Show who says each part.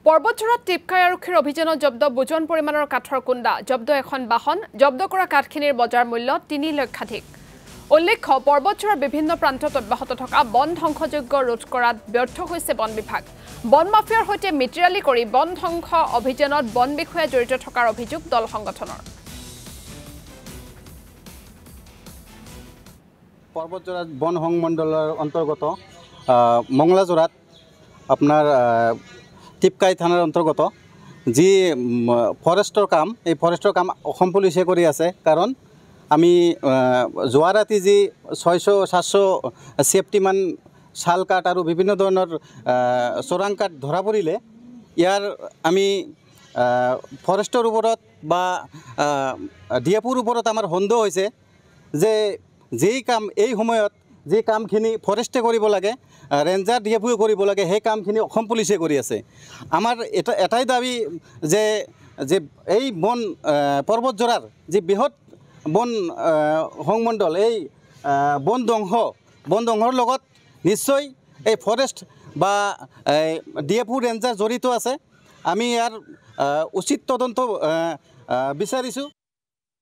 Speaker 1: পৰ্বতচূড়াত টিপকাই আৰক্ষীৰ অভিযানত জব্দ ওজন পৰিমাণৰ কাঠৰ কুণ্ডা জব্দ এখন বাহন জব্দ কৰা কাঠখিনিৰ বজাৰ মূল্য ৩ লক্ষাধিক উল্লেখ্য পৰ্বতচূড়াৰ বিভিন্ন প্ৰান্তত অব্যাহত থকা বন ধ্বংসযোগ্য ৰোধ কৰাত ব্যৰ্থ হৈছে বন বিভাগ বন মাফিয়াৰ সৈতে মিত্ৰালি কৰি বন ধ্বংস অভিযানত বন বিষয়া জড়িত থকাৰ অভিযোগ দল সংগঠনৰ
Speaker 2: পৰ্বতচূড়াত বন সংমণ্ডলৰ অন্তৰ্গত মংলাজোৰাত আপোনাৰ টিপকাই থানাৰ অন্তৰ্গত যি ফৰেষ্টৰ কাম এই ফৰেষ্টৰ কাম অসম পুলিচে কৰি আছে কাৰণ আমি যোৱা ৰাতি যি 600-700 সেফটিমান শাল কাঠ আৰু বিভিন্ন ধৰণৰ চোৰাং কাঠ ধৰা পৰিলে ইয়াৰ আমি ফৰেষ্টৰ ওপৰত বা ডিএফওৰ ওপৰত আমাৰ সন্দেহ হৈছে যে যেই কাম এই সময়ত যে কামখিনি ফৰেষ্টে কৰিব লাগে ৰেঞ্জাৰ ডিএফওয়ে কৰিব লাগে সেই কামখিনি অসম পুলিচে কৰি আছে আমাৰ এটাই দাবী যে এই বন পৰ্বতজোৰাৰ যি বৃহৎ বন সংমণ্ডল এই বন ধ্বংসৰ লগত নিশ্চয় এই ফৰেষ্ট বা ডিএফও ৰেঞ্জাৰ জড়িত আছে আমি ইয়াৰ উচিত তদন্ত বিচাৰিছোঁ।